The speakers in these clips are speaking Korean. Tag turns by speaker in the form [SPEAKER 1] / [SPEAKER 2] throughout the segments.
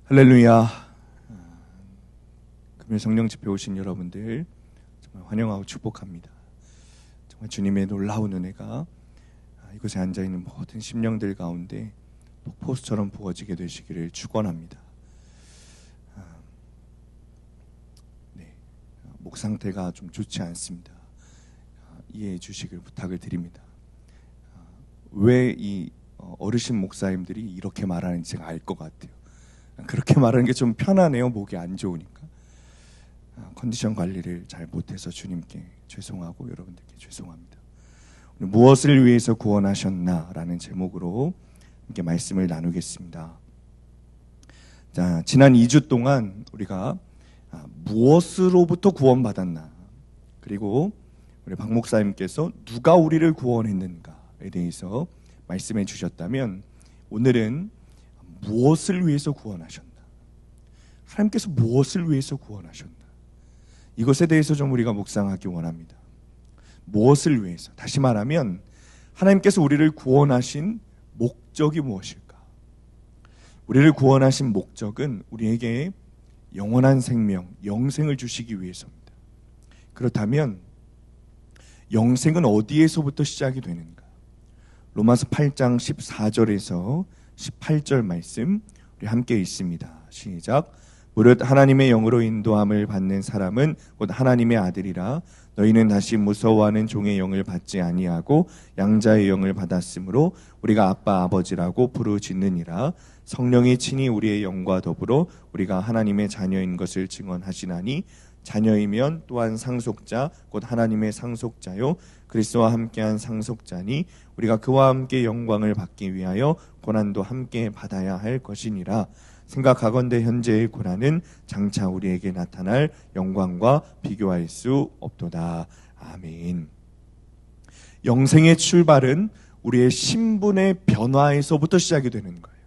[SPEAKER 1] 할렐루야. 금요 성령 집회 오신 여러분들 정말 환영하고 축복합니다. 정말 주님의 놀라운 은혜가 이곳에 앉아있는 모든 심령들 가운데 폭포수처럼 부어지게 되시기를 축원합니다. 목 상태가 좀 좋지 않습니다. 이해해 주시길 부탁을 드립니다. 왜 이 어르신 목사님들이 이렇게 말하는지 제가 알 것 같아요. 그렇게 말하는 게 좀 편하네요. 목이 안 좋으니까. 컨디션 관리를 잘 못해서 주님께 죄송하고 여러분들께 죄송합니다. 오늘 무엇을 위해서 구원하셨나 라는 제목으로 함께 말씀을 나누겠습니다. 자, 지난 2주 동안 우리가 무엇으로부터 구원받았나, 그리고 우리 박 목사님께서 누가 우리를 구원했는가에 대해서 말씀해 주셨다면, 오늘은 무엇을 위해서 구원하셨나, 하나님께서 무엇을 위해서 구원하셨나, 이것에 대해서 좀 우리가 묵상하기 원합니다. 무엇을 위해서, 다시 말하면 하나님께서 우리를 구원하신 목적이 무엇일까? 우리를 구원하신 목적은 우리에게 영원한 생명, 영생을 주시기 위해서입니다. 그렇다면 영생은 어디에서부터 시작이 되는가? 로마서 8장 14절에서 18절 말씀 우리 함께 읽습니다. 시작. 무릇 하나님의 영으로 인도함을 받는 사람은 곧 하나님의 아들이라. 너희는 다시 무서워하는 종의 영을 받지 아니하고 양자의 영을 받았으므로 우리가 아빠 아버지라고 부르짖느니라. 성령이 친히 우리의 영과 더불어 우리가 하나님의 자녀인 것을 증언하시나니, 자녀이면 또한 상속자 곧 하나님의 상속자요 그리스도와 함께한 상속자니, 우리가 그와 함께 영광을 받기 위하여 고난도 함께 받아야 할 것이니라. 생각하건대 현재의 고난은 장차 우리에게 나타날 영광과 비교할 수 없도다. 아멘. 영생의 출발은 우리의 신분의 변화에서부터 시작이 되는 거예요.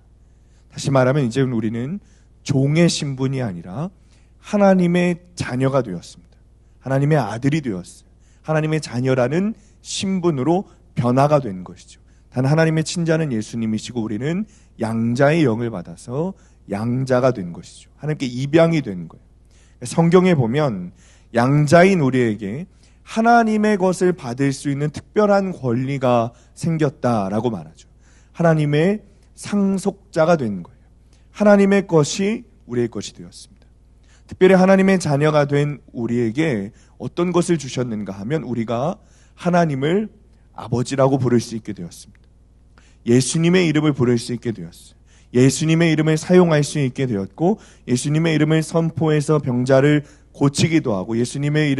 [SPEAKER 1] 다시 말하면 이제 우리는 종의 신분이 아니라 하나님의 자녀가 되었습니다. 하나님의 아들이 되었어요. 하나님의 자녀라는 신분으로 변화가 된 것이죠. 단 하나님의 친자는 예수님이시고 우리는 양자의 영을 받아서 양자가 된 것이죠. 하나님께 입양이 된 거예요. 성경에 보면 양자인 우리에게 하나님의 것을 받을 수 있는 특별한 권리가 생겼다라고 말하죠. 하나님의 상속자가 된 거예요. 하나님의 것이 우리의 것이 되었습니다. 특별히 하나님의 자녀가 된 우리에게 어떤 것을 주셨는가 하면, 우리가 하나님을 아버지라고 부를 수 있게 되었습니다. 예수님의 이름을 부를 수 있게 되었어요. 예수님의 이름을 사용할 수 있게 되었고, 예수님의 이름을 선포해서 병자를 고치기도 하고, 예수님의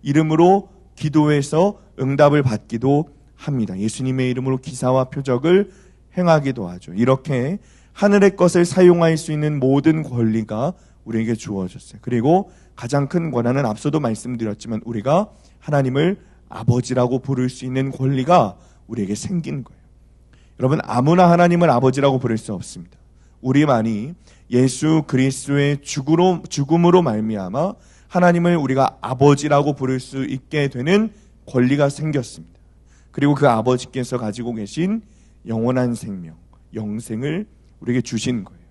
[SPEAKER 1] 이름으로 기도해서 응답을 받기도 합니다. 예수님의 이름으로 기사와 표적을 행하기도 하죠. 이렇게 하늘의 것을 사용할 수 있는 모든 권리가 우리에게 주어졌어요. 그리고 가장 큰 권한은 앞서도 말씀드렸지만 우리가 하나님을 아버지라고 부를 수 있는 권리가 우리에게 생긴 거예요. 여러분, 아무나 하나님을 아버지라고 부를 수 없습니다. 우리만이 예수 그리스도의 죽음으로 말미암아 하나님을 우리가 아버지라고 부를 수 있게 되는 권리가 생겼습니다. 그리고 그 아버지께서 가지고 계신 영원한 생명, 영생을 우리에게 주신 거예요.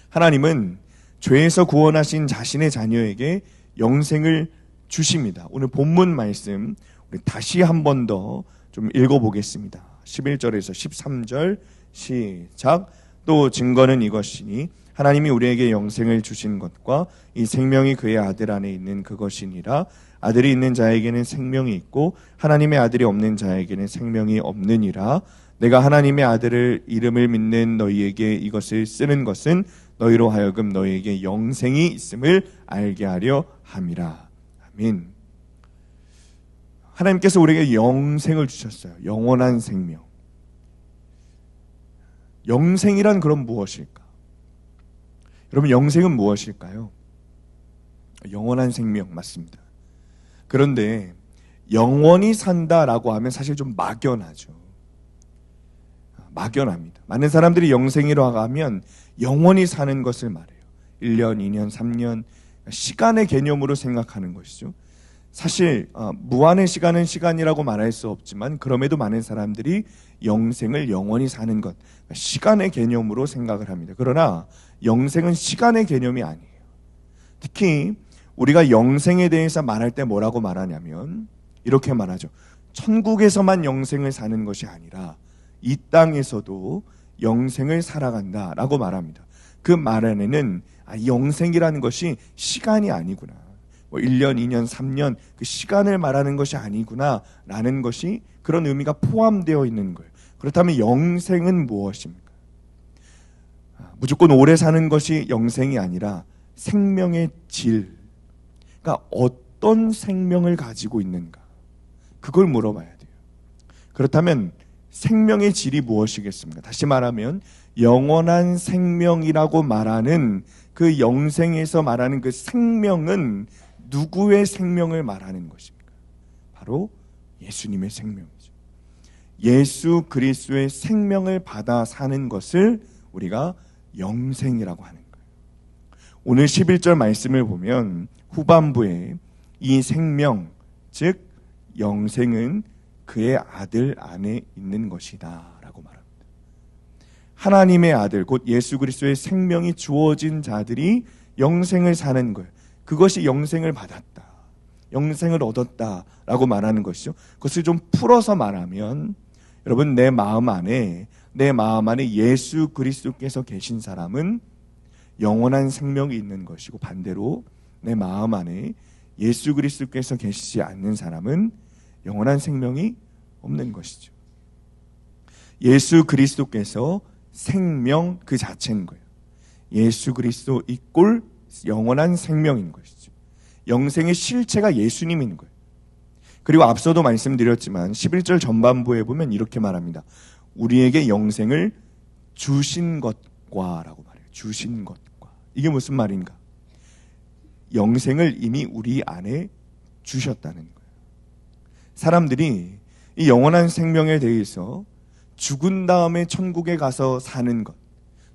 [SPEAKER 1] 하나님은 죄에서 구원하신 자신의 자녀에게 영생을 주십니다. 오늘 본문 말씀 우리 다시 한 번 더 좀 읽어보겠습니다. 11절에서 13절 시작. 또 증거는 이것이니 하나님이 우리에게 영생을 주신 것과 이 생명이 그의 아들 안에 있는 그것이니라. 아들이 있는 자에게는 생명이 있고 하나님의 아들이 없는 자에게는 생명이 없느니라. 내가 하나님의 아들을 이름을 믿는 너희에게 이것을 쓰는 것은 너희로 하여금 너희에게 영생이 있음을 알게 하려 함이라. 아멘. 하나님께서 우리에게 영생을 주셨어요. 영원한 생명. 영생이란 그럼 무엇일까? 여러분, 영생은 무엇일까요? 영원한 생명 맞습니다. 그런데 영원히 산다라고 하면 사실 좀 막연하죠. 막연합니다. 많은 사람들이 영생이라고 하면 영원히 사는 것을 말해요. 1년, 2년, 3년, 시간의 개념으로 생각하는 것이죠. 사실 무한의 시간은 시간이라고 말할 수 없지만 그럼에도 많은 사람들이 영생을 영원히 사는 것, 시간의 개념으로 생각을 합니다. 그러나 영생은 시간의 개념이 아니에요. 특히 우리가 영생에 대해서 말할 때 뭐라고 말하냐면 이렇게 말하죠. 천국에서만 영생을 사는 것이 아니라 이 땅에서도 영생을 살아간다라고 말합니다. 그 말 안에는 영생이라는 것이 시간이 아니구나, 1년, 2년, 3년 그 시간을 말하는 것이 아니구나 라는 것이, 그런 의미가 포함되어 있는 거예요. 그렇다면 영생은 무엇입니까? 무조건 오래 사는 것이 영생이 아니라 생명의 질, 그러니까 어떤 생명을 가지고 있는가, 그걸 물어봐야 돼요. 그렇다면 생명의 질이 무엇이겠습니까? 다시 말하면 영원한 생명이라고 말하는 그 영생에서 말하는 그 생명은 누구의 생명을 말하는 것입니까? 바로 예수님의 생명이죠. 예수 그리스도의 생명을 받아 사는 것을 우리가 영생이라고 하는 거예요. 오늘 11절 말씀을 보면 후반부에 이 생명, 즉 영생은 그의 아들 안에 있는 것이다 라고 말합니다. 하나님의 아들, 곧 예수 그리스도의 생명이 주어진 자들이 영생을 사는 거예요. 그것이 영생을 받았다, 영생을 얻었다라고 말하는 것이죠. 그것을 좀 풀어서 말하면, 여러분, 내 마음 안에 예수 그리스도께서 계신 사람은 영원한 생명이 있는 것이고, 반대로 내 마음 안에 예수 그리스도께서 계시지 않는 사람은 영원한 생명이 없는 것이죠. 예수 그리스도께서 생명 그 자체인 거예요. 예수 그리스도 이꼴 영원한 생명인 것이죠. 영생의 실체가 예수님인 거예요. 그리고 앞서도 말씀드렸지만 11절 전반부에 보면 이렇게 말합니다. 우리에게 영생을 주신 것과 라고 말해요. 주신 것과. 이게 무슨 말인가? 영생을 이미 우리 안에 주셨다는 거예요. 사람들이 이 영원한 생명에 대해서 죽은 다음에 천국에 가서 사는 것,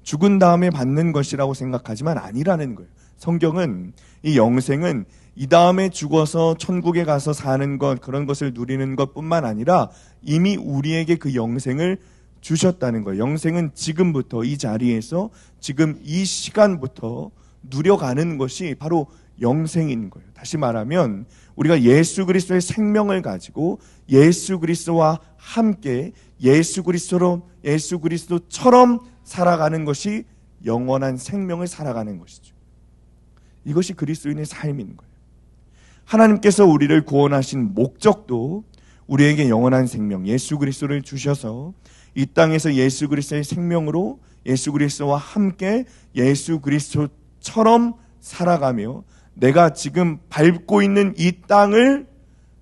[SPEAKER 1] 죽은 다음에 받는 것이라고 생각하지만 아니라는 거예요. 성경은 이 영생은 이 다음에 죽어서 천국에 가서 사는 것, 그런 것을 누리는 것뿐만 아니라 이미 우리에게 그 영생을 주셨다는 거예요. 영생은 지금부터 이 자리에서 지금 이 시간부터 누려가는 것이 바로 영생인 거예요. 다시 말하면 우리가 예수 그리스도의 생명을 가지고 예수 그리스도와 함께 예수 그리스도처럼 살아가는 것이 영원한 생명을 살아가는 것이죠. 이것이 그리스도인의 삶인 거예요. 하나님께서 우리를 구원하신 목적도 우리에게 영원한 생명, 예수 그리스도를 주셔서 이 땅에서 예수 그리스도의 생명으로 예수 그리스도와 함께 예수 그리스도처럼 살아가며 내가 지금 밟고 있는 이 땅을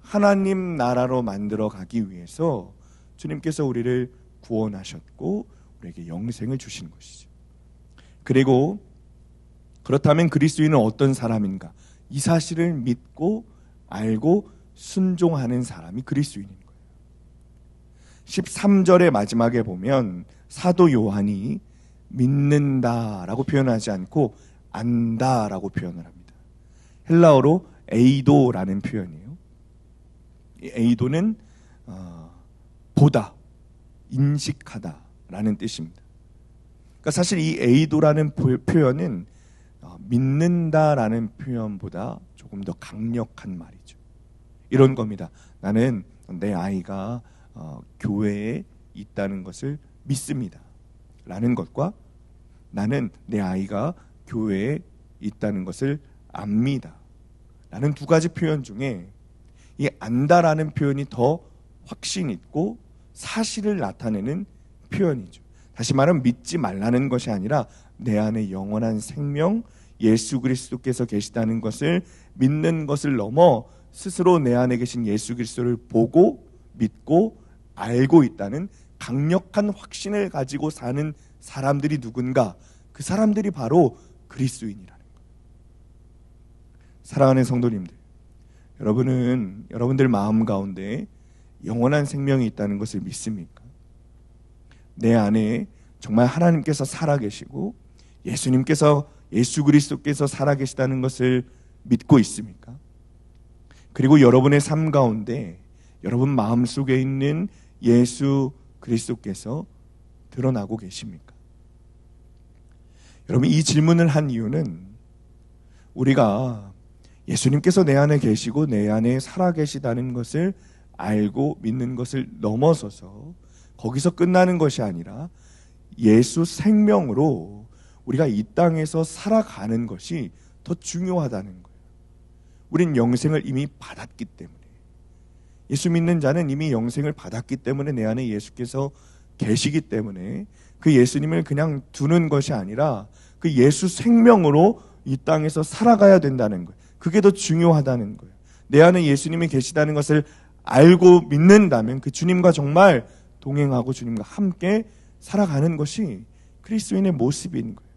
[SPEAKER 1] 하나님 나라로 만들어 가기 위해서 주님께서 우리를 구원하셨고 우리에게 영생을 주신 것이죠. 그리고 그렇다면 그리스도인은 어떤 사람인가? 이 사실을 믿고 알고 순종하는 사람이 그리스도인인 거예요. 13절의 마지막에 보면 사도 요한이 믿는다라고 표현하지 않고 안다라고 표현을 합니다. 헬라어로 에이도라는 표현이에요. 이 에이도는 보다, 인식하다라는 뜻입니다. 그러니까 사실 이 에이도라는 표현은 믿는다라는 표현보다 조금 더 강력한 말이죠. 이런 겁니다. 나는 내 아이가 교회에 있다는 것을 믿습니다 라는 것과 나는 내 아이가 교회에 있다는 것을 압니다 라는 두 가지 표현 중에 이 안다라는 표현이 더 확신 있고 사실을 나타내는 표현이죠. 다시 말하면 믿지 말라는 것이 아니라 내 안에 영원한 생명, 예수 그리스도께서 계시다는 것을 믿는 것을 넘어 스스로 내 안에 계신 예수 그리스도를 보고 믿고 알고 있다는 강력한 확신을 가지고 사는 사람들이 누군가? 그 사람들이 바로 그리스도인이라는 거예요. 사랑하는 성도님들, 여러분들 마음 가운데 영원한 생명이 있다는 것을 믿습니까? 내 안에 정말 하나님께서 살아계시고 예수 그리스도께서 살아계시다는 것을 믿고 있습니까? 그리고 여러분의 삶 가운데 여러분 마음속에 있는 예수 그리스도께서 드러나고 계십니까? 여러분, 이 질문을 한 이유는 우리가 예수님께서 내 안에 계시고 내 안에 살아 계시다는 것을 알고 믿는 것을 넘어서서 거기서 끝나는 것이 아니라 예수 생명으로 우리가 이 땅에서 살아가는 것이 더 중요하다는 거예요. 우린 영생을 이미 받았기 때문에, 예수 믿는 자는 이미 영생을 받았기 때문에 내 안에 예수께서 계시기 때문에 그 예수님을 그냥 두는 것이 아니라 그 예수 생명으로 이 땅에서 살아가야 된다는 거예요. 그게 더 중요하다는 거예요. 내 안에 예수님이 계시다는 것을 알고 믿는다면 그 주님과 정말 동행하고 주님과 함께 살아가는 것이 그리스도인의 모습인 거예요.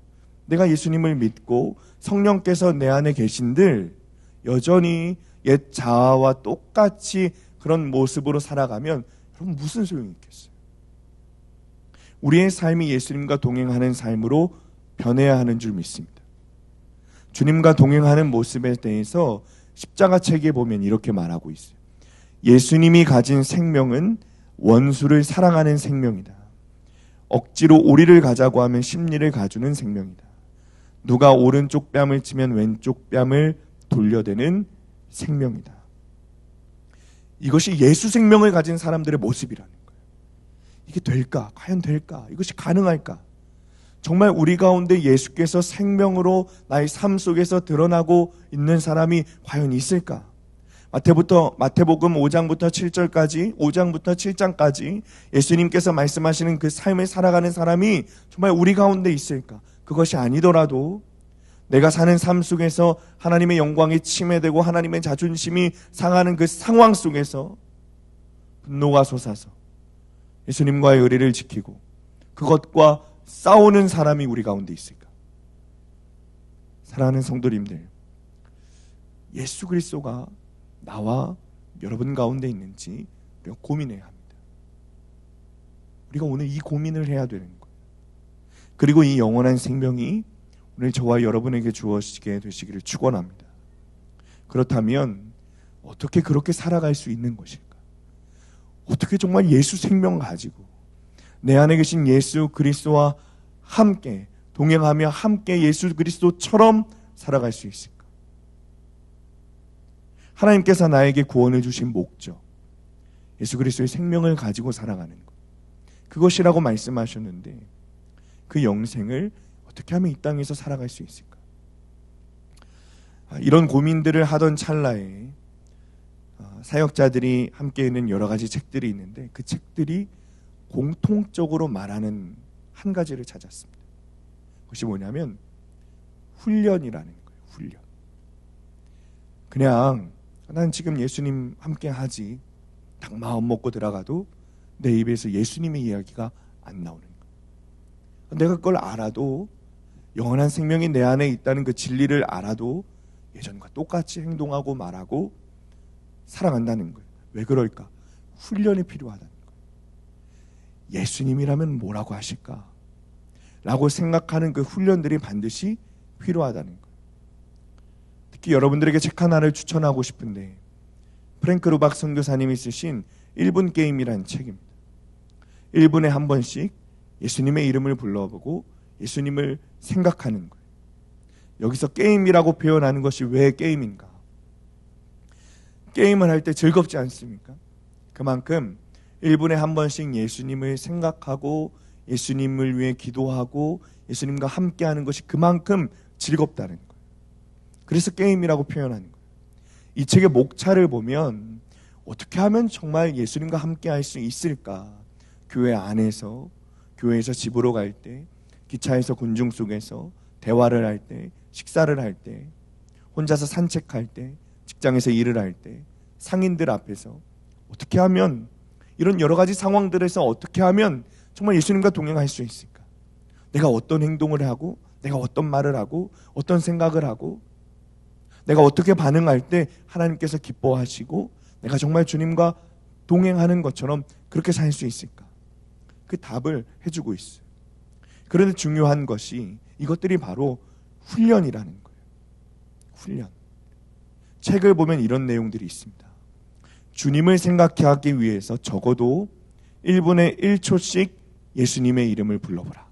[SPEAKER 1] 내가 예수님을 믿고 성령께서 내 안에 계신들 여전히 옛 자아와 똑같이 그런 모습으로 살아가면 여러분 무슨 소용이 있겠어요? 우리의 삶이 예수님과 동행하는 삶으로 변해야 하는 줄 믿습니다. 주님과 동행하는 모습에 대해서 십자가 책에 보면 이렇게 말하고 있어요. 예수님이 가진 생명은 원수를 사랑하는 생명이다. 억지로 오리를 가자고 하면 심리를 가주는 생명이다. 누가 오른쪽 뺨을 치면 왼쪽 뺨을 돌려대는 생명이다. 이것이 예수 생명을 가진 사람들의 모습이라는 거예요. 이게 될까? 과연 될까? 이것이 가능할까? 정말 우리 가운데 예수께서 생명으로 나의 삶 속에서 드러나고 있는 사람이 과연 있을까? 마태복음 5장부터 7절까지, 5장부터 7장까지 예수님께서 말씀하시는 그 삶을 살아가는 사람이 정말 우리 가운데 있을까? 그것이 아니더라도 내가 사는 삶 속에서 하나님의 영광이 침해되고 하나님의 자존심이 상하는 그 상황 속에서 분노가 솟아서 예수님과의 의리를 지키고 그것과 싸우는 사람이 우리 가운데 있을까? 사랑하는 성도님들, 예수 그리스도가 나와 여러분 가운데 있는지 우리가 고민해야 합니다. 우리가 오늘 이 고민을 해야 되는 거예요. 그리고 이 영원한 생명이 오늘 저와 여러분에게 주어지게 되시기를 축원합니다. 그렇다면 어떻게 그렇게 살아갈 수 있는 것일까? 어떻게 정말 예수 생명 가지고 내 안에 계신 예수 그리스도와 함께 동행하며 함께 예수 그리스도처럼 살아갈 수 있을까? 하나님께서 나에게 구원을 주신 목적, 예수 그리스도의 생명을 가지고 살아가는 것, 그것이라고 말씀하셨는데 그 영생을 어떻게 하면 이 땅에서 살아갈 수 있을까? 이런 고민들을 하던 찰나에 사역자들이 함께 있는 여러 가지 책들이 있는데 그 책들이 공통적으로 말하는 한 가지를 찾았습니다. 그것이 뭐냐면 훈련이라는 거예요. 훈련. 그냥 난 지금 예수님 함께 하지 딱 마음 먹고 들어가도 내 입에서 예수님의 이야기가 안 나오는 거예요. 내가 그걸 알아도 영원한 생명이 내 안에 있다는 그 진리를 알아도 예전과 똑같이 행동하고 말하고 살아간다는 거예요. 왜 그럴까? 훈련이 필요하다는 거예요. 예수님이라면 뭐라고 하실까? 라고 생각하는 그 훈련들이 반드시 필요하다는 거예요. 특히 여러분들에게 책 하나를 추천하고 싶은데 프랭크 루박 선교사님이 쓰신 1분 게임이라는 책입니다. 1분에 한 번씩 예수님의 이름을 불러보고 예수님을 생각하는 거예요. 여기서 게임이라고 표현하는 것이 왜 게임인가? 게임을 할 때 즐겁지 않습니까? 그만큼 1분에 한 번씩 예수님을 생각하고 예수님을 위해 기도하고 예수님과 함께하는 것이 그만큼 즐겁다는 거예요. 그래서 게임이라고 표현하는 거예요. 이 책의 목차를 보면 어떻게 하면 정말 예수님과 함께할 수 있을까? 교회 안에서, 교회에서 집으로 갈 때, 기차에서 군중 속에서, 대화를 할 때, 식사를 할 때, 혼자서 산책할 때, 직장에서 일을 할 때, 상인들 앞에서 어떻게 하면 이런 여러 가지 상황들에서 어떻게 하면 정말 예수님과 동행할 수 있을까? 내가 어떤 행동을 하고 내가 어떤 말을 하고 어떤 생각을 하고 내가 어떻게 반응할 때 하나님께서 기뻐하시고 내가 정말 주님과 동행하는 것처럼 그렇게 살 수 있을까? 그 답을 해주고 있어요. 그런데 중요한 것이 이것들이 바로 훈련이라는 거예요. 훈련. 책을 보면 이런 내용들이 있습니다. 주님을 생각하기 위해서 적어도 1분에 1초씩 예수님의 이름을 불러보라.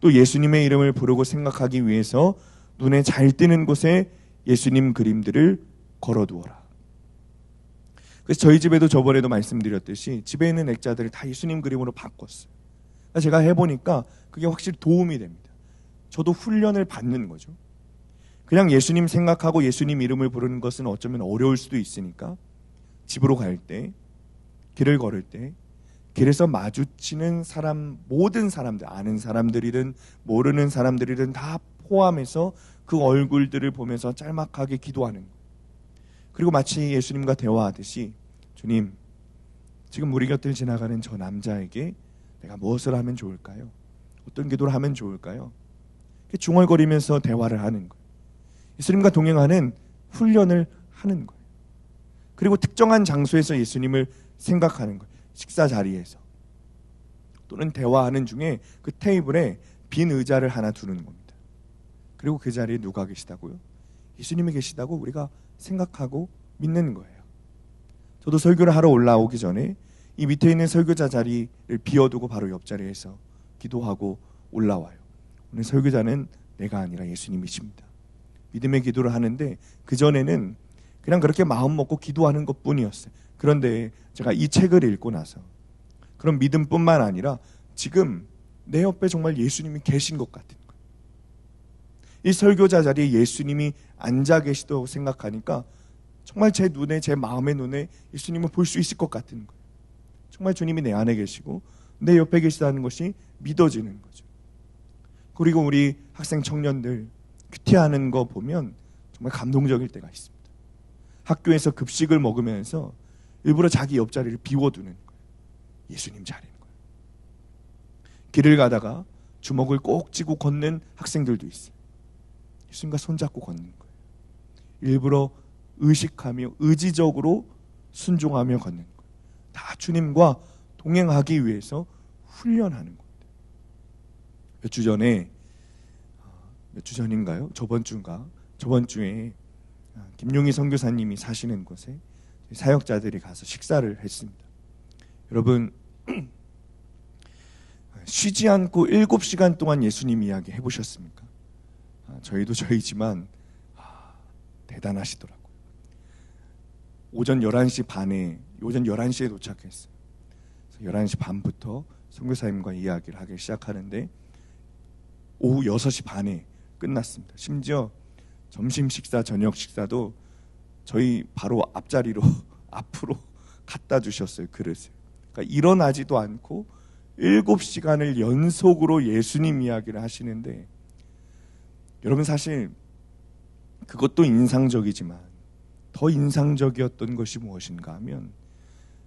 [SPEAKER 1] 또 예수님의 이름을 부르고 생각하기 위해서 눈에 잘 띄는 곳에 예수님 그림들을 걸어두어라. 그래서 저희 집에도 저번에도 말씀드렸듯이 집에 있는 액자들을 다 예수님 그림으로 바꿨어요. 제가 해보니까 그게 확실히 도움이 됩니다. 저도 훈련을 받는 거죠. 그냥 예수님 생각하고 예수님 이름을 부르는 것은 어쩌면 어려울 수도 있으니까 집으로 갈 때, 길을 걸을 때 길에서 마주치는 사람, 모든 사람들, 아는 사람들이든 모르는 사람들이든 다 포함해서 그 얼굴들을 보면서 짤막하게 기도하는 거예요. 그리고 마치 예수님과 대화하듯이 주님, 지금 우리 곁을 지나가는 저 남자에게 내가 무엇을 하면 좋을까요? 어떤 기도를 하면 좋을까요? 중얼거리면서 대화를 하는 거예요. 예수님과 동행하는 훈련을 하는 거예요. 그리고 특정한 장소에서 예수님을 생각하는 거예요. 식사 자리에서 또는 대화하는 중에 그 테이블에 빈 의자를 하나 두는 겁니다. 그리고 그 자리에 누가 계시다고요? 예수님이 계시다고 우리가 생각하고 믿는 거예요. 저도 설교를 하러 올라오기 전에 이 밑에 있는 설교자 자리를 비워두고 바로 옆자리에서 기도하고 올라와요. 오늘 설교자는 내가 아니라 예수님이십니다. 믿음의 기도를 하는데 그전에는 그냥 그렇게 마음 먹고 기도하는 것뿐이었어요. 그런데 제가 이 책을 읽고 나서 그런 믿음뿐만 아니라 지금 내 옆에 정말 예수님이 계신 것 같은 거예요. 이 설교자 자리에 예수님이 앉아 계시다고 생각하니까 정말 제 눈에, 제 마음의 눈에 예수님을 볼 수 있을 것 같은 거예요. 정말 주님이 내 안에 계시고 내 옆에 계시다는 것이 믿어지는 거죠. 그리고 우리 학생 청년들 큐티하는 거 보면 정말 감동적일 때가 있습니다. 학교에서 급식을 먹으면서 일부러 자기 옆자리를 비워두는 거예요. 예수님 자리인 거예요. 길을 가다가 주먹을 꼭 쥐고 걷는 학생들도 있어요. 예수님과 손잡고 걷는 거예요. 일부러 의식하며 의지적으로 순종하며 걷는 거예요. 다 주님과 동행하기 위해서 훈련하는 겁니다. 몇 주 전인가요? 저번 주에 김용희 선교사님이 사시는 곳에 사역자들이 가서 식사를 했습니다. 여러분, 쉬지 않고 7시간 동안 예수님 이야기 해보셨습니까? 저희도 저희지만 대단하시더라고요. 오전 11시에 도착했어요. 11시 반부터 선교사님과 이야기를 하기 시작하는데 오후 6시 반에 끝났습니다. 심지어 점심 식사, 저녁 식사도 저희 바로 앞자리로 앞으로 갖다 주셨어요. 그릇을. 그러니까 일어나지도 않고 7시간을 연속으로 예수님 이야기를 하시는데 여러분 사실 그것도 인상적이지만 더 인상적이었던 것이 무엇인가 하면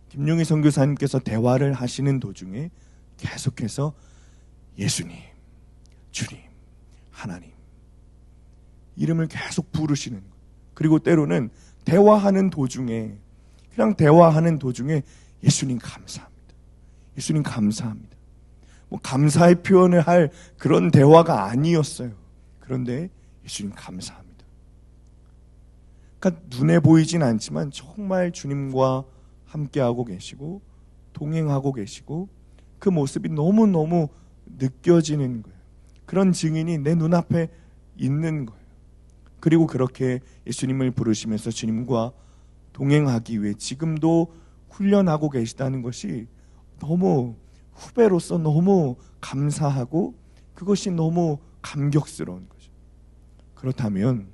[SPEAKER 1] 김용희 선교사님께서 대화를 하시는 도중에 계속해서 예수님, 주님, 하나님 이름을 계속 부르시는 거예요. 그리고 때로는 대화하는 도중에 예수님 감사합니다. 예수님 감사합니다. 뭐 감사의 표현을 할 그런 대화가 아니었어요. 그런데 예수님 감사합니다. 그러니까 눈에 보이진 않지만 정말 주님과 함께하고 계시고 동행하고 계시고 그 모습이 너무너무 느껴지는 거예요. 그런 증인이 내 눈앞에 있는 거예요. 그리고 그렇게 예수님을 부르시면서 주님과 동행하기 위해 지금도 훈련하고 계시다는 것이 너무 후배로서 너무 감사하고 그것이 너무 감격스러운 거죠. 그렇다면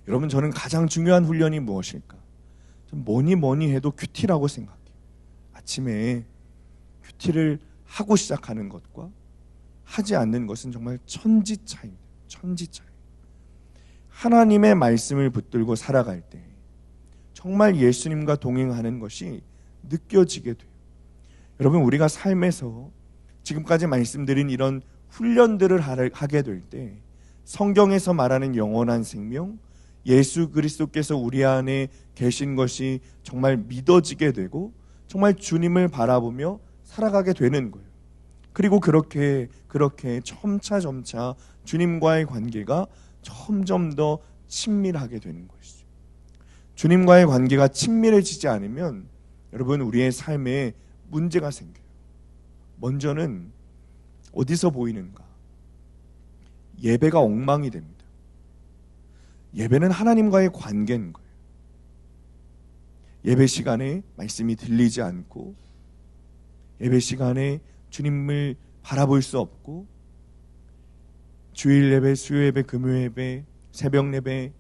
[SPEAKER 1] 여러분 저는 가장 중요한 훈련이 무엇일까? 뭐니 해도 큐티라고 생각해요. 아침에 큐티를 하고 시작하는 것과 하지 않는 것은 정말 천지 차이입니다. 천지 차이. 하나님의 말씀을 붙들고 살아갈 때 정말 예수님과 동행하는 것이 느껴지게 돼요. 여러분 우리가 삶에서 지금까지 말씀드린 이런 훈련들을 하게 될 때 성경에서 말하는 영원한 생명, 예수 그리스도께서 우리 안에 계신 것이 정말 믿어지게 되고 정말 주님을 바라보며 살아가게 되는 거예요. 그리고 그렇게 점차 주님과의 관계가 점점 더 친밀하게 되는 것이죠. 주님과의 관계가 친밀해지지 않으면 여러분 우리의 삶에 문제가 생겨요. 먼저는 어디서 보이는가? 예배가 엉망이 됩니다. 예배는 하나님과의 관계인 거예요. 예배 시간에 말씀이 들리지 않고, 예배 시간에 주님을 바라볼 수 없고, 주일 예배, 수요 예배, 금요 예배, 새벽 예배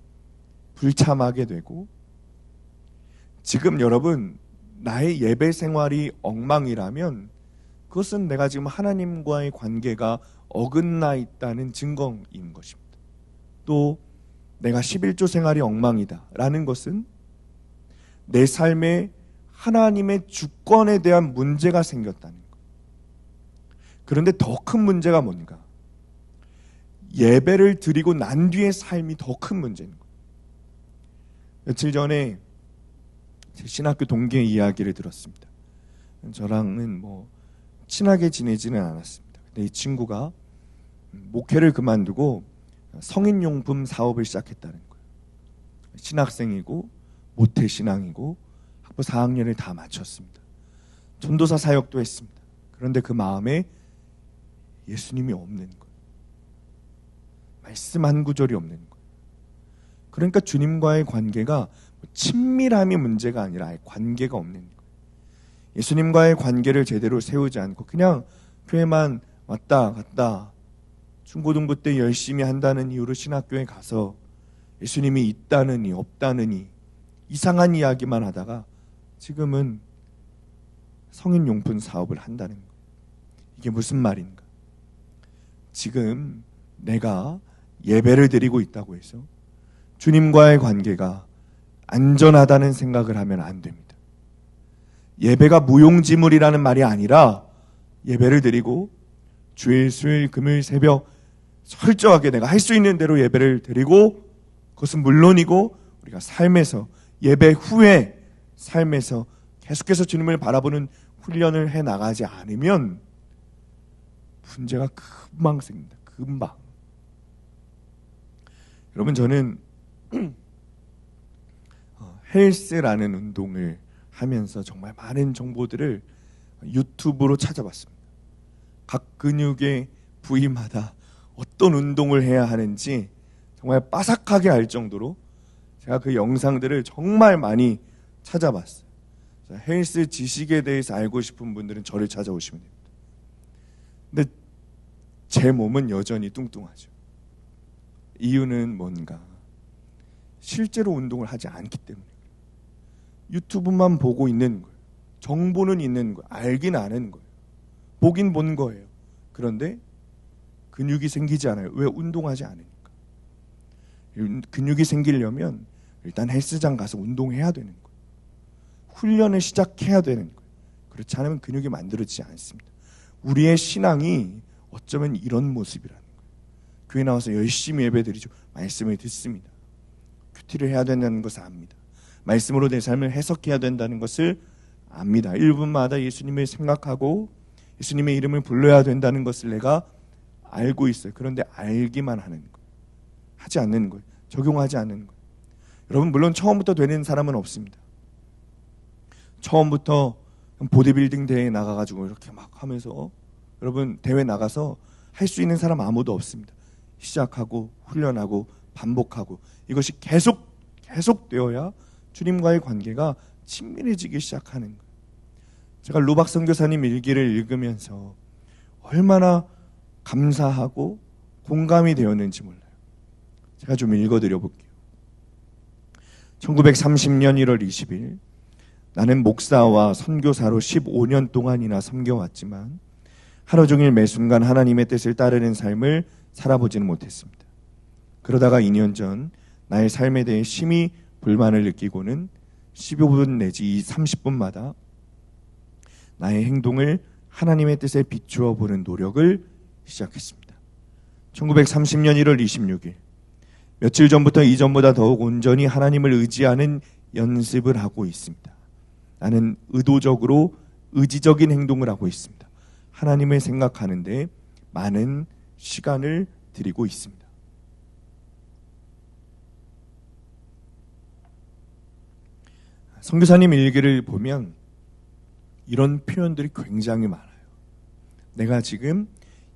[SPEAKER 1] 불참하게 되고, 지금 여러분 나의 예배 생활이 엉망이라면 그것은 내가 지금 하나님과의 관계가 어긋나 있다는 증거인 것입니다. 또 내가 11조 생활이 엉망이다 라는 것은 내 삶에 하나님의 주권에 대한 문제가 생겼다는 것. 그런데 더 큰 문제가 뭔가? 예배를 드리고 난 뒤의 삶이 더 큰 문제인 거예요. 며칠 전에 제 신학교 동기의 이야기를 들었습니다. 저랑은 친하게 지내지는 않았습니다. 근데 이 친구가 목회를 그만두고 성인용품 사업을 시작했다는 거예요. 신학생이고 모태신앙이고 학부 4학년을 다 마쳤습니다. 전도사 사역도 했습니다. 그런데 그 마음에 예수님이 없는 거예요. 말씀 한 구절이 없는 거예요. 그러니까 주님과의 관계가 친밀함이 문제가 아니라 아예 관계가 없는 거예요. 예수님과의 관계를 제대로 세우지 않고 그냥 교회만 왔다 갔다 중고등부 때 열심히 한다는 이유로 신학교에 가서 예수님이 있다느니 없다느니 이상한 이야기만 하다가 지금은 성인용품 사업을 한다는 거예요. 이게 무슨 말인가? 지금 내가 예배를 드리고 있다고 해서 주님과의 관계가 안전하다는 생각을 하면 안 됩니다. 예배가 무용지물이라는 말이 아니라 예배를 드리고 주일, 수요일, 금요일, 새벽 철저하게 내가 할 수 있는 대로 예배를 드리고, 그것은 물론이고 우리가 삶에서 예배 후에 삶에서 계속해서 주님을 바라보는 훈련을 해나가지 않으면 문제가 금방 생깁니다. 금방. 여러분, 저는 헬스라는 운동을 하면서 정말 많은 정보들을 유튜브로 찾아봤습니다. 각 근육의 부위마다 어떤 운동을 해야 하는지 정말 빠삭하게 알 정도로 제가 그 영상들을 정말 많이 찾아봤어요. 헬스 지식에 대해서 알고 싶은 분들은 저를 찾아오시면 됩니다. 근데 제 몸은 여전히 뚱뚱하죠. 이유는 뭔가? 실제로 운동을 하지 않기 때문에 유튜브만 보고 있는 거예요. 정보는 있는 거예요. 알긴 아는 거예요. 보긴 본 거예요. 그런데 근육이 생기지 않아요. 왜? 운동하지 않으니까. 근육이 생기려면 일단 헬스장 가서 운동해야 되는 거예요. 훈련을 시작해야 되는 거예요. 그렇지 않으면 근육이 만들어지지 않습니다. 우리의 신앙이 어쩌면 이런 모습이라는 거예요. 교회 나와서 열심히 예배드리죠. 말씀을 듣습니다. 큐티를 해야 된다는 것을 압니다. 말씀으로 내 삶을 해석해야 된다는 것을 압니다. 1분마다 예수님을 생각하고 예수님의 이름을 불러야 된다는 것을 내가 알고 있어요. 그런데 알기만 하는 거예요. 하지 않는 거예요. 적용하지 않는 거예요. 여러분, 물론 처음부터 되는 사람은 없습니다. 처음부터 보디빌딩 대회에 나가가지고 이렇게 막 하면서 여러분 대회 나가서 할 수 있는 사람 아무도 없습니다. 시작하고 훈련하고 반복하고 이것이 계속 되어야 주님과의 관계가 친밀해지기 시작하는 거예요. 제가 루박 선교사님 일기를 읽으면서 얼마나 감사하고 공감이 되었는지 몰라요. 제가 좀 읽어드려 볼게요. 1930년 1월 20일 나는 목사와 선교사로 15년 동안이나 섬겨왔지만 하루 종일 매 순간 하나님의 뜻을 따르는 삶을 살아보지는 못했습니다. 그러다가 2년 전 나의 삶에 대해 심히 불만을 느끼고는 15분 내지 30분마다 나의 행동을 하나님의 뜻에 비추어 보는 노력을 시작했습니다. 1930년 1월 26일 며칠 전부터 이전보다 더욱 온전히 하나님을 의지하는 연습을 하고 있습니다. 나는 의도적으로 의지적인 행동을 하고 있습니다. 하나님을 생각하는데 많은 시간을 들이고 있습니다. 선교사님 일기를 보면 이런 표현들이 굉장히 많아요. 내가 지금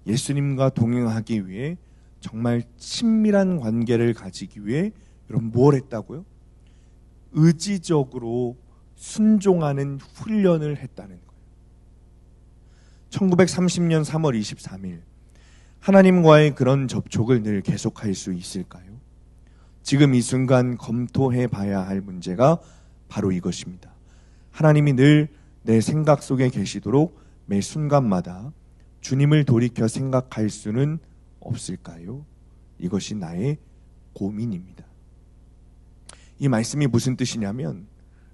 [SPEAKER 1] 예수님과 동행하기 위해 정말 친밀한 관계를 가지기 위해 여러분 뭘 했다고요? 의지적으로 순종하는 훈련을 했다는 거예요. 1930년 3월 23일 하나님과의 그런 접촉을 늘 계속할 수 있을까요? 지금 이 순간 검토해 봐야 할 문제가 바로 이것입니다. 하나님이 늘 내 생각 속에 계시도록 매 순간마다 주님을 돌이켜 생각할 수는 없을까요? 이것이 나의 고민입니다. 이 말씀이 무슨 뜻이냐면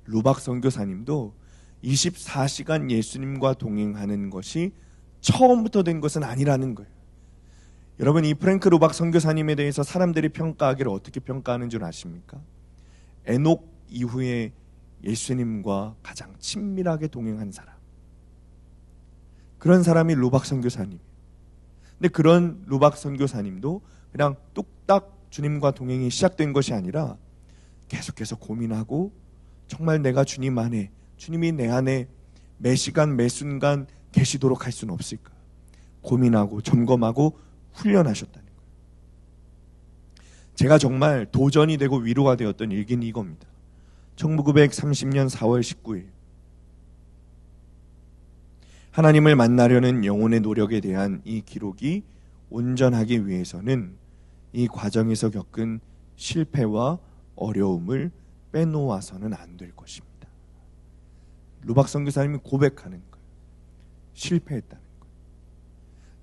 [SPEAKER 1] 루박 선교사님도 24시간 예수님과 동행하는 것이 처음부터 된 것은 아니라는 거예요. 여러분, 이 프랭크 루박 선교사님에 대해서 사람들이 평가하기를 어떻게 평가하는 줄 아십니까? 에녹 이후에 예수님과 가장 친밀하게 동행한 사람, 그런 사람이 루박 선교사님이에요. 근데 그런 루박 선교사님도 그냥 뚝딱 주님과 동행이 시작된 것이 아니라 계속해서 고민하고 정말 내가 주님 안에, 주님이 내 안에 매 시간 매 순간 계시도록 할 수는 없을까? 고민하고 점검하고 훈련하셨다는 거예요. 제가 정말 도전이 되고 위로가 되었던 일기는 이겁니다. 1930년 4월 19일 하나님을 만나려는 영혼의 노력에 대한 이 기록이 온전하기 위해서는 이 과정에서 겪은 실패와 어려움을 빼놓아서는 안 될 것입니다. 루박 선교사님이 고백하는 거예요. 실패했다는 거예요.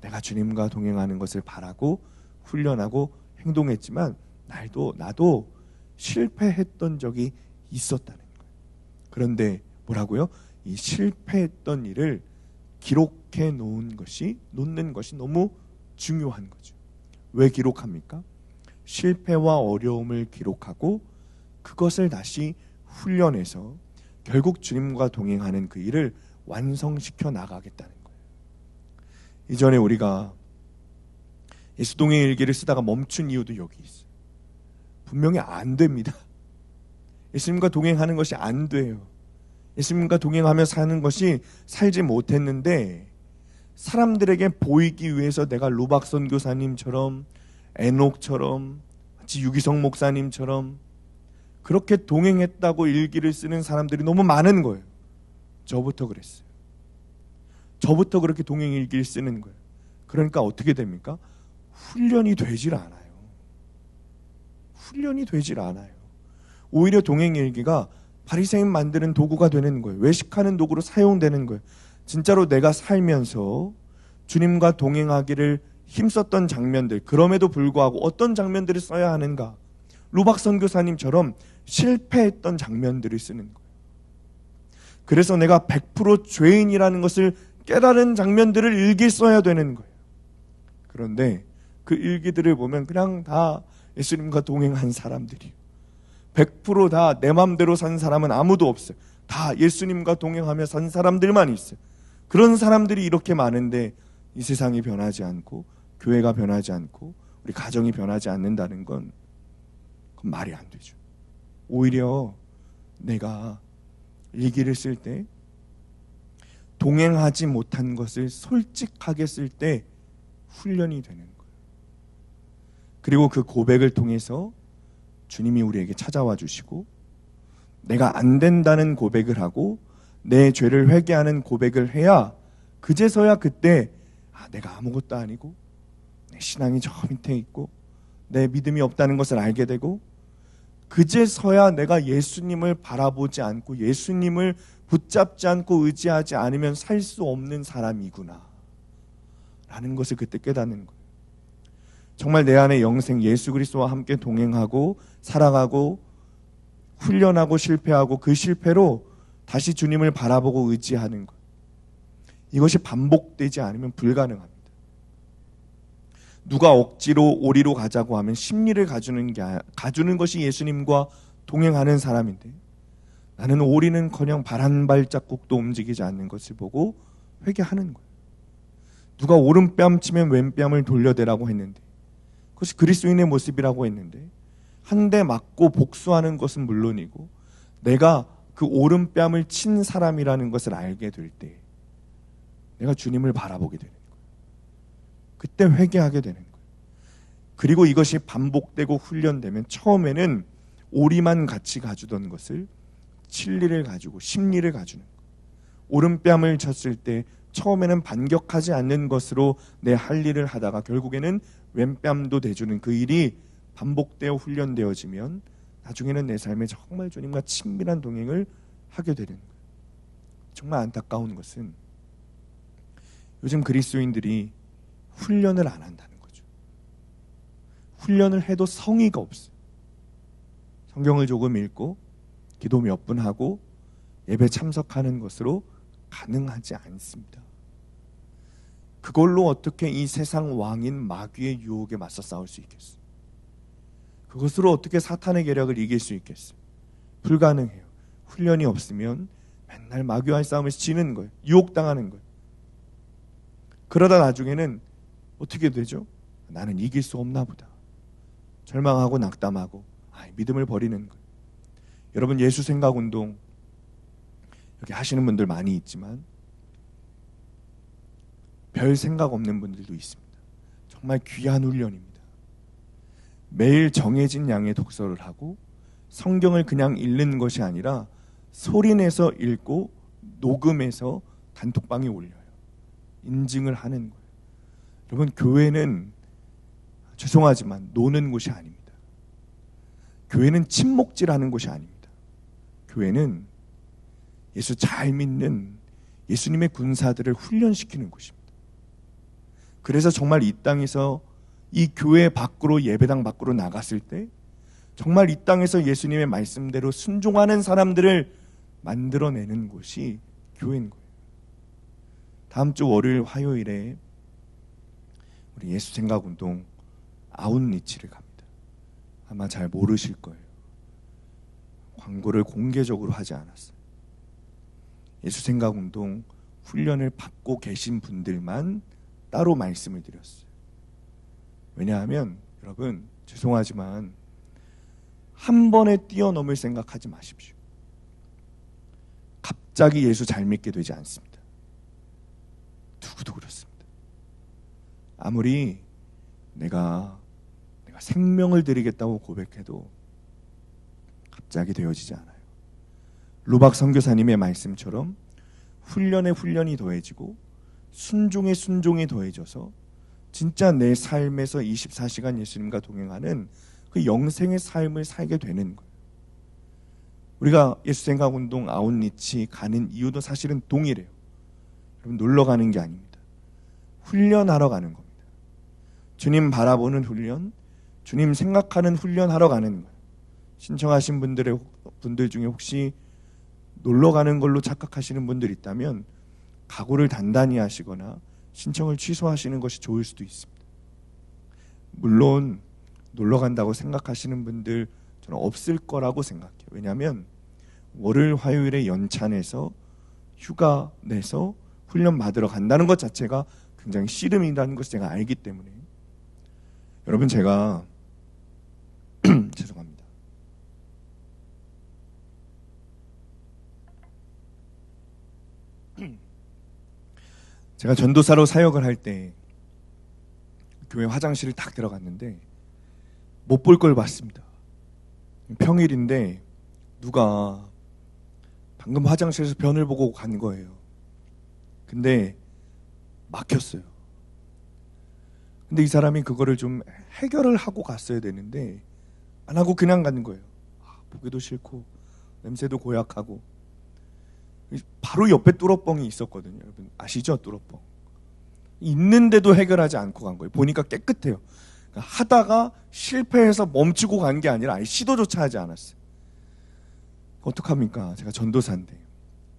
[SPEAKER 1] 내가 주님과 동행하는 것을 바라고 훈련하고 행동했지만 나도 실패했던 적이 있었다는 거예요. 그런데 뭐라고요? 이 실패했던 일을 기록해 놓는 것이 너무 중요한 거죠. 왜 기록합니까? 실패와 어려움을 기록하고 그것을 다시 훈련해서 결국 주님과 동행하는 그 일을 완성시켜 나가겠다는 거예요. 이전에 우리가 예수동행 일기를 쓰다가 멈춘 이유도 여기 있어요. 분명히 안 됩니다. 예수님과 동행하는 것이 안 돼요. 예수님과 동행하며 사는 것이 살지 못했는데 사람들에게 보이기 위해서 내가 루박 선교사님처럼 에녹처럼 유기성 목사님처럼 그렇게 동행했다고 일기를 쓰는 사람들이 너무 많은 거예요. 저부터 그랬어요. 저부터 그렇게 동행 일기를 쓰는 거예요. 그러니까 어떻게 됩니까? 훈련이 되질 않아요. 훈련이 되질 않아요. 오히려 동행 일기가 바리새인 만드는 도구가 되는 거예요. 외식하는 도구로 사용되는 거예요. 진짜로 내가 살면서 주님과 동행하기를 힘썼던 장면들, 그럼에도 불구하고 어떤 장면들을 써야 하는가? 루박 선교사님처럼 실패했던 장면들을 쓰는 거예요. 그래서 내가 100% 죄인이라는 것을 깨달은 장면들을 일기 써야 되는 거예요. 그런데 그 일기들을 보면 그냥 다 예수님과 동행한 사람들이에요. 100% 다 내 맘대로 산 사람은 아무도 없어요. 다 예수님과 동행하며 산 사람들만 있어요. 그런 사람들이 이렇게 많은데 이 세상이 변하지 않고 교회가 변하지 않고 우리 가정이 변하지 않는다는 건 그건 말이 안 되죠. 오히려 내가 일기를 쓸 때 동행하지 못한 것을 솔직하게 쓸 때 훈련이 되는 거예요. 그리고 그 고백을 통해서 주님이 우리에게 찾아와 주시고 내가 안 된다는 고백을 하고 내 죄를 회개하는 고백을 해야 그제서야 그때 내가 아무것도 아니고 내 신앙이 저 밑에 있고 내 믿음이 없다는 것을 알게 되고 그제서야 내가 예수님을 바라보지 않고 예수님을 붙잡지 않고 의지하지 않으면 살 수 없는 사람이구나 라는 것을 그때 깨닫는 거예요. 정말 내 안에 영생 예수 그리스도와 함께 동행하고 살아가고 훈련하고 실패하고 그 실패로 다시 주님을 바라보고 의지하는 것, 이것이 반복되지 않으면 불가능합니다. 누가 억지로 오리로 가자고 하면 심리를 가주는 것이 예수님과 동행하는 사람인데 나는 오리는커녕 발 한 발자국도 움직이지 않는 것을 보고 회개하는 거예요. 누가 오른뺨 치면 왼뺨을 돌려대라고 했는데 그것이 그리스도인의 모습이라고 했는데 한 대 맞고 복수하는 것은 물론이고 내가 그 오른뺨을 친 사람이라는 것을 알게 될 때 내가 주님을 바라보게 되는 거예요. 그때 회개하게 되는 거예요. 그리고 이것이 반복되고 훈련되면 처음에는 오리만 같이 가주던 것을 진리를 가지고 심리를 가주는 거예요. 오른뺨을 쳤을 때 처음에는 반격하지 않는 것으로 내 할 일을 하다가 결국에는 왼뺨도 대주는 그 일이 반복되어 훈련되어지면 나중에는 내 삶에 정말 주님과 친밀한 동행을 하게 되는 거예요. 정말 안타까운 것은 요즘 그리스도인들이 훈련을 안 한다는 거죠. 훈련을 해도 성의가 없어요. 성경을 조금 읽고 기도 몇 분 하고 예배 참석하는 것으로 가능하지 않습니다. 그걸로 어떻게 이 세상 왕인 마귀의 유혹에 맞서 싸울 수 있겠어요? 그것으로 어떻게 사탄의 계략을 이길 수 있겠어요? 불가능해요. 훈련이 없으면 맨날 마귀와의 싸움에서 지는 거예요. 유혹당하는 거예요. 그러다 나중에는 어떻게 되죠? 나는 이길 수 없나 보다. 절망하고 낙담하고 믿음을 버리는 거예요. 여러분, 예수 생각 운동 여기 하시는 분들 많이 있지만 별 생각 없는 분들도 있습니다. 정말 귀한 훈련입니다. 매일 정해진 양의 독서를 하고 성경을 그냥 읽는 것이 아니라 소리내서 읽고 녹음해서 단톡방에 올려요. 인증을 하는 거예요. 여러분, 교회는 죄송하지만 노는 곳이 아닙니다. 교회는 침묵질하는 곳이 아닙니다. 교회는 예수 잘 믿는 예수님의 군사들을 훈련시키는 곳입니다. 그래서 정말 이 땅에서 이 교회 밖으로, 예배당 밖으로 나갔을 때 정말 이 땅에서 예수님의 말씀대로 순종하는 사람들을 만들어내는 곳이 교회인 거예요. 다음 주 월요일, 화요일에 우리 예수 생각 운동 아웃리치를 갑니다. 아마 잘 모르실 거예요. 광고를 공개적으로 하지 않았어요. 예수 생각 운동 훈련을 받고 계신 분들만 따로 말씀을 드렸어요. 왜냐하면 여러분, 죄송하지만 한 번에 뛰어넘을 생각하지 마십시오. 갑자기 예수 잘 믿게 되지 않습니다. 누구도 그렇습니다. 아무리 내가 생명을 드리겠다고 고백해도 갑자기 되어지지 않아요. 루박 선교사님의 말씀처럼 훈련에 훈련이 더해지고 순종에 순종이 더해져서 진짜 내 삶에서 24시간 예수님과 동행하는 그 영생의 삶을 살게 되는 거예요. 우리가 예수 생각 운동 아웃리치 가는 이유도 사실은 동일해요. 여러분, 놀러 가는 게 아닙니다. 훈련하러 가는 겁니다. 주님 바라보는 훈련, 주님 생각하는 훈련하러 가는 거예요. 신청하신 분들 중에 혹시 놀러 가는 걸로 착각하시는 분들 있다면 각오를 단단히 하시거나 신청을 취소하시는 것이 좋을 수도 있습니다. 물론 놀러 간다고 생각하시는 분들 저는 없을 거라고 생각해요. 왜냐하면 월요일, 화요일에 연찬해서 휴가 내서 훈련 받으러 간다는 것 자체가 굉장히 씨름이라는 것을 제가 알기 때문에. 여러분, 제가 죄송합니다. 제가 전도사로 사역을 할 때 교회 화장실을 딱 들어갔는데 못 볼 걸 봤습니다. 평일인데 누가 방금 화장실에서 변을 보고 간 거예요. 근데 막혔어요. 근데 이 사람이 그거를 좀 해결을 하고 갔어야 되는데 안 하고 그냥 가는 거예요. 보기도 싫고 냄새도 고약하고. 바로 옆에 뚜러뻥이 있었거든요. 여러분 아시죠? 뚜러뻥. 있는데도 해결하지 않고 간 거예요. 보니까 깨끗해요. 그러니까 하다가 실패해서 멈추고 간 게 아니라 아예 시도조차 하지 않았어요. 어떡합니까? 제가 전도사인데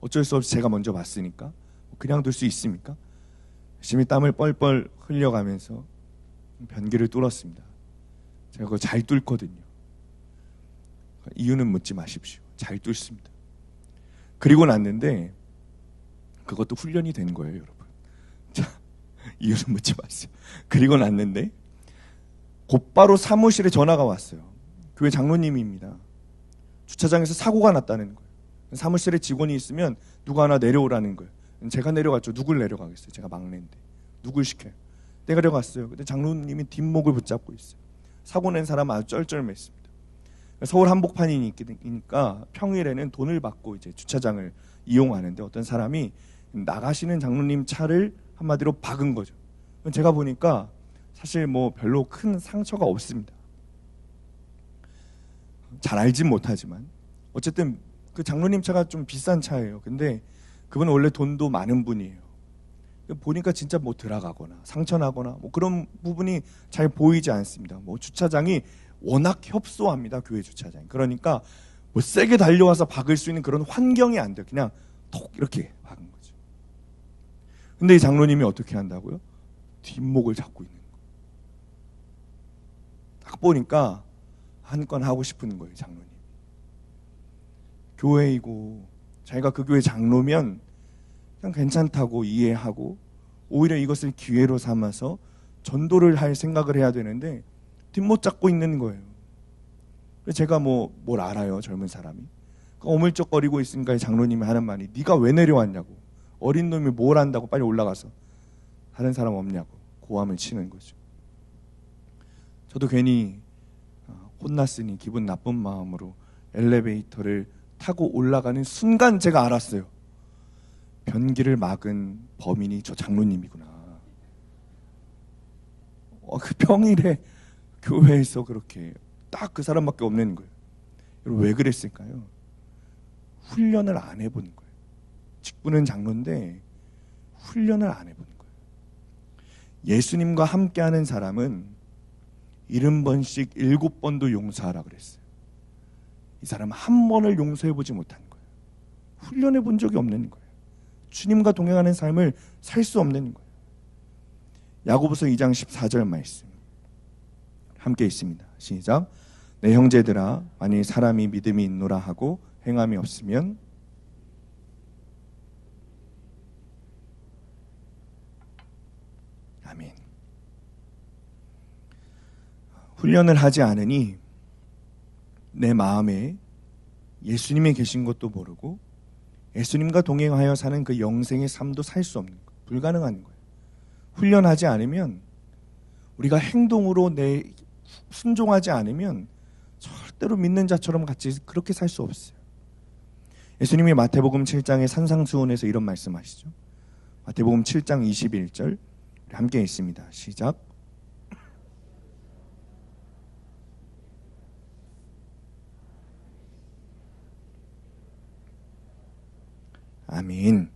[SPEAKER 1] 어쩔 수 없이 제가 먼저 봤으니까 그냥 둘 수 있습니까? 열심히 땀을 뻘뻘 흘려가면서 변기를 뚫었습니다. 제가 그거 잘 뚫거든요. 이유는 묻지 마십시오. 잘 뚫습니다. 그리고 났는데 그것도 훈련이 된 거예요, 여러분. 자, 이유는 묻지 마세요. 그리고 났는데 곧바로 사무실에 전화가 왔어요. 교회 장로님입니다. 주차장에서 사고가 났다는 거예요. 사무실에 직원이 있으면 누가 하나 내려오라는 거예요. 제가 내려갔죠. 누굴 내려가겠어요? 제가 막내인데. 누굴 시켜요? 내려갔어요. 근데 장로님이 뒷목을 붙잡고 있어요. 사고 낸 사람 아주 쩔쩔맸습니다. 서울 한복판이니까 평일에는 돈을 받고 이제 주차장을 이용하는데 어떤 사람이 나가시는 장로님 차를 한마디로 박은 거죠. 제가 보니까 사실 뭐 별로 큰 상처가 없습니다. 잘 알진 못하지만 어쨌든 그 장로님 차가 좀 비싼 차예요. 근데 그분은 원래 돈도 많은 분이에요. 보니까 진짜 뭐 들어가거나 상처나거나 뭐 그런 부분이 잘 보이지 않습니다. 뭐 주차장이 워낙 협소합니다. 교회 주차장. 그러니까 뭐 세게 달려와서 박을 수 있는 그런 환경이 안 돼요. 그냥 톡 이렇게 박은 거죠. 근데 이 장로님이 어떻게 한다고요? 뒷목을 잡고 있는 거예요. 딱 보니까 한 건 하고 싶은 거예요. 장로님. 교회이고 자기가 그 교회 장로면 그냥 괜찮다고 이해하고 오히려 이것을 기회로 삼아서 전도를 할 생각을 해야 되는데 뒷못 잡고 있는 거예요. 제가 뭘 알아요, 젊은 사람이. 어물쩍거리고 있으니까 장로님이 하는 말이 네가 왜 내려왔냐고. 어린 놈이 뭘 안다고 빨리 올라가서 다른 사람 없냐고 고함을 치는 거죠. 저도 괜히 혼났으니 기분 나쁜 마음으로 엘리베이터를 타고 올라가는 순간 제가 알았어요. 변기를 막은 범인이 저 장로님이구나. 그 평일에 교회에서 그렇게 딱 그 사람밖에 없는 거예요. 여러분 왜 그랬을까요? 훈련을 안 해본 거예요. 직분은 장로인데 훈련을 안 해본 거예요. 예수님과 함께하는 사람은 70번씩 7번도 용서하라 그랬어요. 이 사람은 한 번을 용서해보지 못한 거예요. 훈련해본 적이 없는 거예요. 주님과 동행하는 삶을 살 수 없는 거예요. 야고보서 2장 14절 말씀 함께 있습니다. 시작. 내 형제들아 만일 사람이 믿음이 있노라 하고 행함이 없으면 아멘. 훈련을 하지 않으니 내 마음에 예수님이 계신 것도 모르고 예수님과 동행하여 사는 그 영생의 삶도 살 수 없는 거예요. 불가능한 거예요. 훈련하지 않으면 우리가 행동으로 순종하지 않으면 절대로 믿는 자처럼 같이 그렇게 살 수 없어요. 예수님이 마태복음 7장의 산상수훈에서 이런 말씀하시죠. 마태복음 7장 21절 함께 있습니다. 시작. 아멘.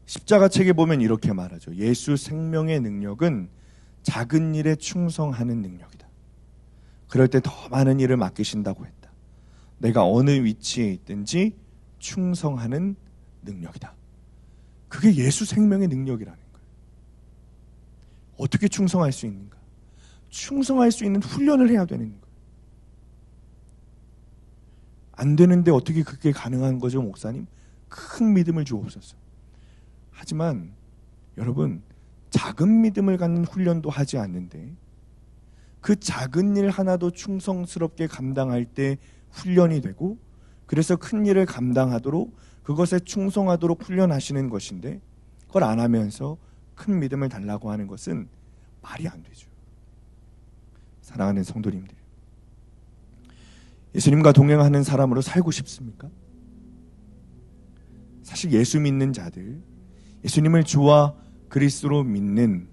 [SPEAKER 1] 십자가 책에 보면 이렇게 말하죠. 예수 생명의 능력은 작은 일에 충성하는 능력이다. 그럴 때 더 많은 일을 맡기신다고 했다. 내가 어느 위치에 있든지 충성하는 능력이다. 그게 예수 생명의 능력이라는 거예요. 어떻게 충성할 수 있는가? 충성할 수 있는 훈련을 해야 되는 거예요. 안 되는데 어떻게 그게 가능한 거죠, 목사님? 큰 믿음을 주옵소서. 하지만 여러분 작은 믿음을 갖는 훈련도 하지 않는데 그 작은 일 하나도 충성스럽게 감당할 때 훈련이 되고 그래서 큰 일을 감당하도록 그것에 충성하도록 훈련하시는 것인데 그걸 안 하면서 큰 믿음을 달라고 하는 것은 말이 안 되죠. 사랑하는 성도님들, 예수님과 동행하는 사람으로 살고 싶습니까? 사실 예수 믿는 자들, 예수님을 주와 그리스도로 믿는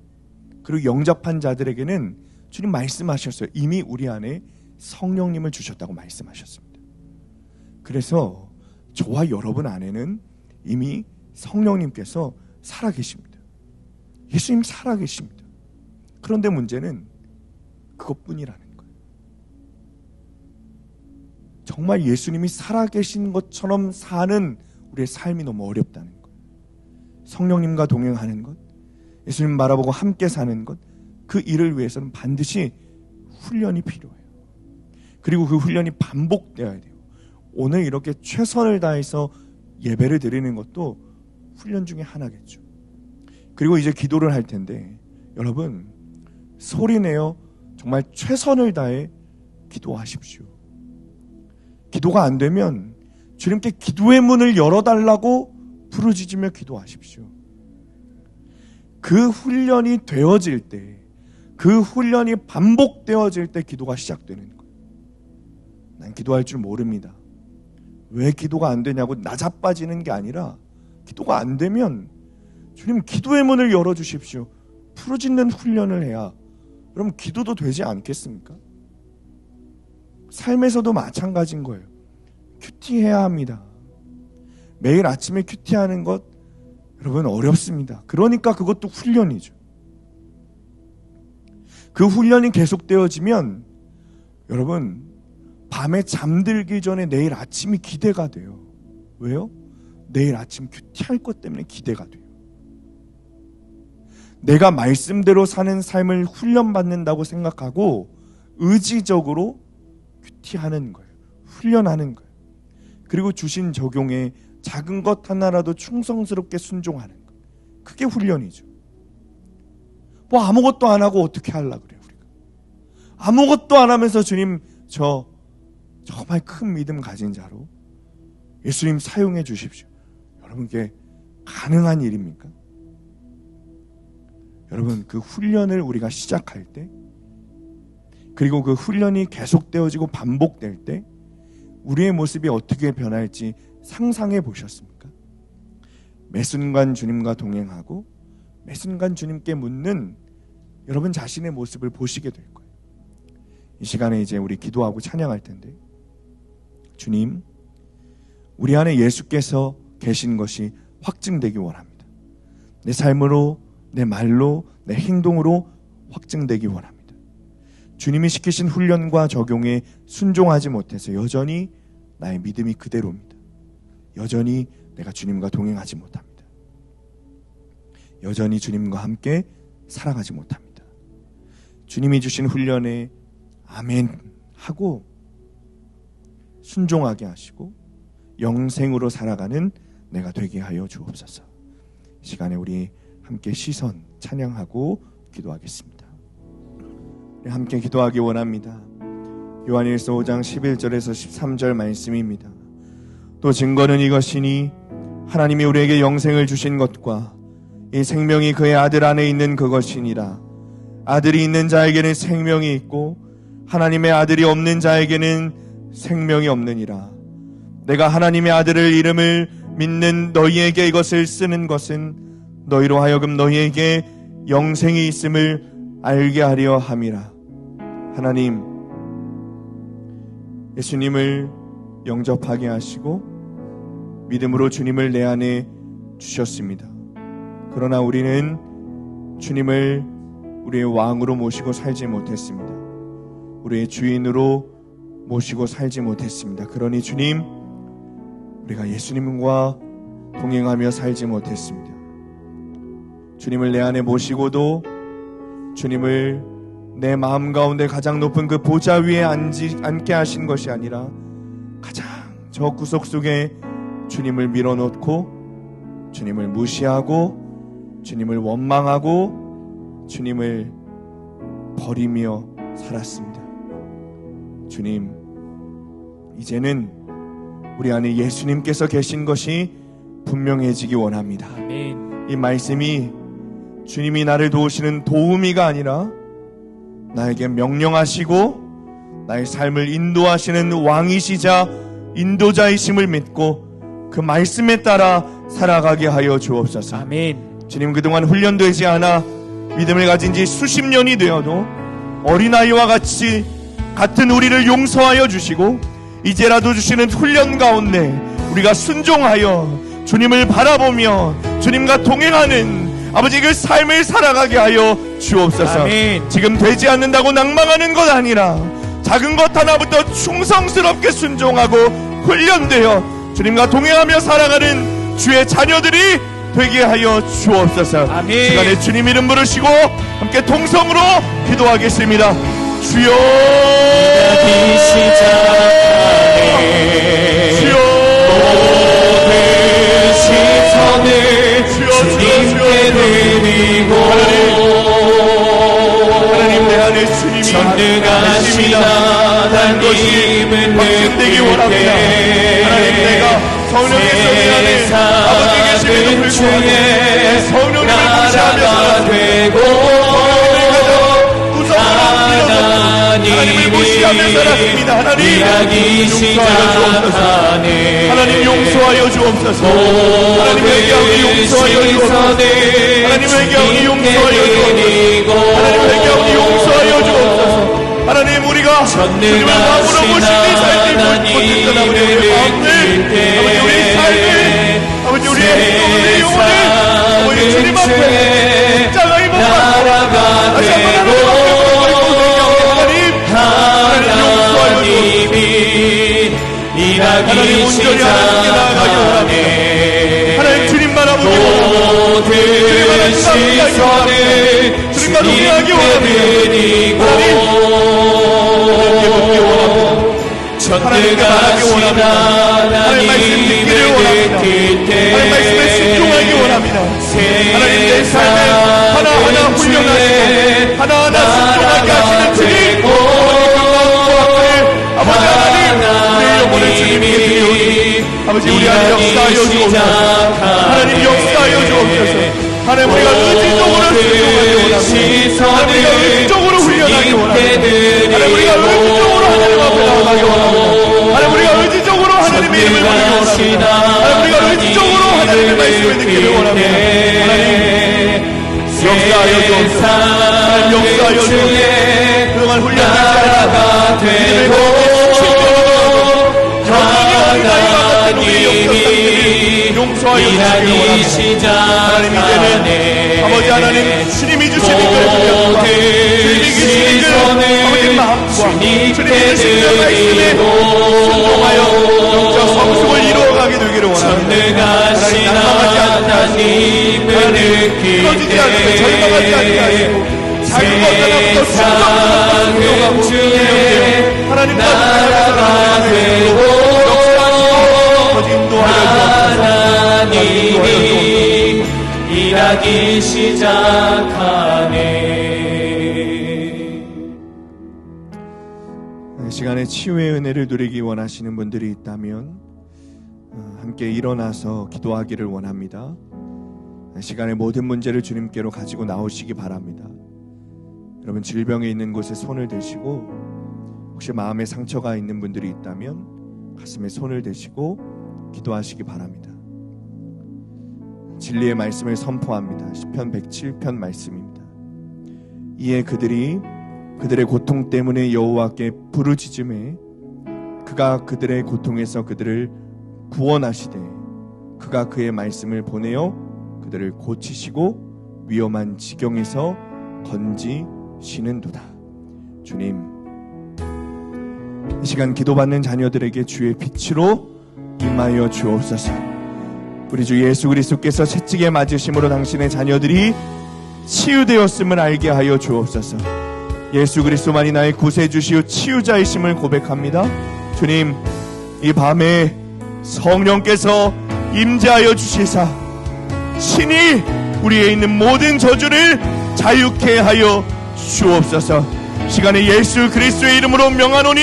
[SPEAKER 1] 그리고 영접한 자들에게는 주님 말씀하셨어요. 이미 우리 안에 성령님을 주셨다고 말씀하셨습니다. 그래서 저와 여러분 안에는 이미 성령님께서 살아계십니다. 예수님 살아계십니다. 그런데 문제는 그것뿐이라는 거예요. 정말 예수님이 살아계신 것처럼 사는 우리의 삶이 너무 어렵다는 거예요. 성령님과 동행하는 것, 예수님 바라보고 함께 사는 것, 그 일을 위해서는 반드시 훈련이 필요해요. 그리고 그 훈련이 반복되어야 돼요. 오늘 이렇게 최선을 다해서 예배를 드리는 것도 훈련 중에 하나겠죠. 그리고 이제 기도를 할 텐데 여러분 소리내어 정말 최선을 다해 기도하십시오. 기도가 안 되면 주님께 기도의 문을 열어달라고 부르짖으며 기도하십시오. 그 훈련이 되어질 때, 그 훈련이 반복되어질 때 기도가 시작되는 거예요. 난 기도할 줄 모릅니다. 왜 기도가 안 되냐고 나자빠지는 게 아니라, 기도가 안 되면 주님 기도의 문을 열어주십시오. 부르짖는 훈련을 해야 그럼 기도도 되지 않겠습니까? 삶에서도 마찬가지인 거예요. 큐티해야 합니다. 매일 아침에 큐티하는 것 여러분 어렵습니다. 그러니까 그것도 훈련이죠. 그 훈련이 계속되어지면 여러분 밤에 잠들기 전에 내일 아침이 기대가 돼요. 왜요? 내일 아침 큐티할 것 때문에 기대가 돼요. 내가 말씀대로 사는 삶을 훈련받는다고 생각하고 의지적으로 큐티하는 거예요. 훈련하는 거예요. 그리고 주신 적용에 작은 것 하나라도 충성스럽게 순종하는 것. 그게 훈련이죠. 뭐 아무것도 안 하고 어떻게 하려고 그래요, 우리가. 아무것도 안 하면서 주님, 저 정말 큰 믿음 가진 자로 예수님 사용해 주십시오. 여러분께 가능한 일입니까? 여러분, 그 훈련을 우리가 시작할 때, 그리고 그 훈련이 계속되어지고 반복될 때 우리의 모습이 어떻게 변할지 상상해 보셨습니까? 매 순간 주님과 동행하고 매 순간 주님께 묻는 여러분 자신의 모습을 보시게 될 거예요. 이 시간에 이제 우리 기도하고 찬양할 텐데, 주님, 우리 안에 예수께서 계신 것이 확증되기 원합니다. 내 삶으로, 내 말로, 내 행동으로 확증되기 원합니다. 주님이 시키신 훈련과 적용에 순종하지 못해서 여전히 나의 믿음이 그대로입니다. 여전히 내가 주님과 동행하지 못합니다. 여전히 주님과 함께 살아가지 못합니다. 주님이 주신 훈련에 아멘 하고 순종하게 하시고 영생으로 살아가는 내가 되게 하여 주옵소서. 이 시간에 우리 함께 시선 찬양하고 기도하겠습니다. 우리 함께 기도하기 원합니다. 요한일서 5장 11절에서 13절 말씀입니다. 또 증거는 이것이니 하나님이 우리에게 영생을 주신 것과 이 생명이 그의 아들 안에 있는 그것이니라. 아들이 있는 자에게는 생명이 있고 하나님의 아들이 없는 자에게는 생명이 없느니라. 내가 하나님의 아들을 이름을 믿는 너희에게 이것을 쓰는 것은 너희로 하여금 너희에게 영생이 있음을 알게 하려 함이라. 하나님, 예수님을 영접하게 하시고 믿음으로 주님을 내 안에 주셨습니다. 그러나 우리는 주님을 우리의 왕으로 모시고 살지 못했습니다. 우리의 주인으로 모시고 살지 못했습니다. 그러니 주님, 우리가 예수님과 동행하며 살지 못했습니다. 주님을 내 안에 모시고도 주님을 내 마음 가운데 가장 높은 그 보좌 위에 앉게 하신 것이 아니라 가장 저 구석 속에 주님을 밀어놓고 주님을 무시하고 주님을 원망하고 주님을 버리며 살았습니다. 주님, 이제는 우리 안에 예수님께서 계신 것이 분명해지기 원합니다.
[SPEAKER 2] 아멘.
[SPEAKER 1] 이 말씀이 주님이 나를 도우시는 도우미가 아니라 나에게 명령하시고 나의 삶을 인도하시는 왕이시자 인도자이심을 믿고 그 말씀에 따라 살아가게 하여 주옵소서.
[SPEAKER 2] 아멘.
[SPEAKER 1] 주님, 그동안 훈련되지 않아 믿음을 가진 지 수십 년이 되어도 어린아이와 같은 우리를 용서하여 주시고 이제라도 주시는 훈련 가운데 우리가 순종하여 주님을 바라보며 주님과 동행하는 아버지 그 삶을 살아가게 하여 주옵소서.
[SPEAKER 2] 아멘.
[SPEAKER 1] 지금 되지 않는다고 낭망하는 것 아니라 작은 것 하나부터 충성스럽게 순종하고 훈련되어 주님과 동행하며 살아가는 주의 자녀들이 되게 하여 주옵소서.
[SPEAKER 2] 아멘.
[SPEAKER 1] 시간에 주님 이름 부르시고 함께 통성으로 기도하겠습니다. 주여, 주여,
[SPEAKER 2] 모든 시선을 주님께 드리고
[SPEAKER 1] 하나님, 내 안에 주님이
[SPEAKER 2] 전능하신 하나님을
[SPEAKER 1] 확증되기 원합니다. 하나님, 내가 성령의 소리 안에 아버지 계심에도 불구하고 성령님을 무시하며 살았습니다. 하나님을 무시하며 살았습니다. 하나님 용서하여 주옵소서. 하나님 회개하오니 용서하여 주옵소서. 하나님 회개하오니 용서하여 주옵소서. 하나님 회개하오니 용서하여 주옵소서. 하나님 우리가 주님을 마음으로 모시니 살지 못했던 아버지 우리의 마음을 아버지 우리의 삶을 아버지 우리의 행동을 우리의 영혼을 아버지 주님 앞에 십자가의 못 박고 다시 한번 하나님 온전히 하나님께 나아가기 원합니다. 하나님 주님만 아버지 원합니다. 주님만 감사하기 원합니다. 주님만 동의하기 원합니다. 하나님께 말하기 원합니다. 하나님 말씀 듣기를 원합니다. 하나님 말씀에 순종하기 원합니다. 하나님 내 삶을 하나하나 훈련하시고 하나하나 순종하게 하시는 주님 아버지 하나님 우리의 영혼을 주님께 드리오니 아버지 우리 안에 역사하여 주옵소서. 하나님 역사하여 주옵소서. 하나님 우리가 의지적으로 순종하기 원합니다. 하나님 우리가 의지적으로 훈련하기 원합니다. 하나님 우리가 의지적으로 하나님 앞에 나아가기 원합니다. 하나님 우리가 의지적으로 하나님의 이름을 부르기 원합니다. 하나님 우리가 의지적으로 하나님의 말씀을 듣기를 원합니다. 하나님 역사하여 주옵소서. 하나님 역사하여 주옵소서. 그동안 훈련하지 않았다 용서하여 주시기를 원합니다. 하나님 이제는 아버지 하나님 주님이 주시는 걸 드렸다. 주님이 주시는 걸 아버지 마음과 주님이 주시는 말씀에 순종하여 영적 성숙을 이루어가게 되기를 원합니다. 하나님 낙망하지 않게 하시고 하나님 끊어지지 않게 절망하지 않게 하시고 작은 것 하나부터 순종하고 하나님과 살아가고
[SPEAKER 2] 하나님이 일하기 시작하네.
[SPEAKER 1] 이 시간에 치유의 은혜를 누리기 원하시는 분들이 있다면 함께 일어나서 기도하기를 원합니다. 이 시간에 모든 문제를 주님께로 가지고 나오시기 바랍니다. 여러분 질병에 있는 곳에 손을 대시고 혹시 마음에 상처가 있는 분들이 있다면 가슴에 손을 대시고 기도하시기 바랍니다. 진리의 말씀을 선포합니다. 시편 107편 말씀입니다. 이에 그들이 그들의 고통 때문에 여호와께 부르짖음에 그가 그들의 고통에서 그들을 구원하시되 그가 그의 말씀을 보내어 그들을 고치시고 위험한 지경에서 건지시는도다. 주님, 이 시간 기도받는 자녀들에게 주의 빛으로 임하여 주옵소서. 우리 주 예수 그리스도께서 채찍에 맞으심으로 당신의 자녀들이 치유되었음을 알게 하여 주옵소서. 예수 그리스도만이 나의 구세주시오 치유자이심을 고백합니다. 주님, 이 밤에 성령께서 임재하여 주시사 친히 우리에 있는 모든 저주를 자유케 하여 주옵소서. 시간에 예수 그리스도의 이름으로 명하노니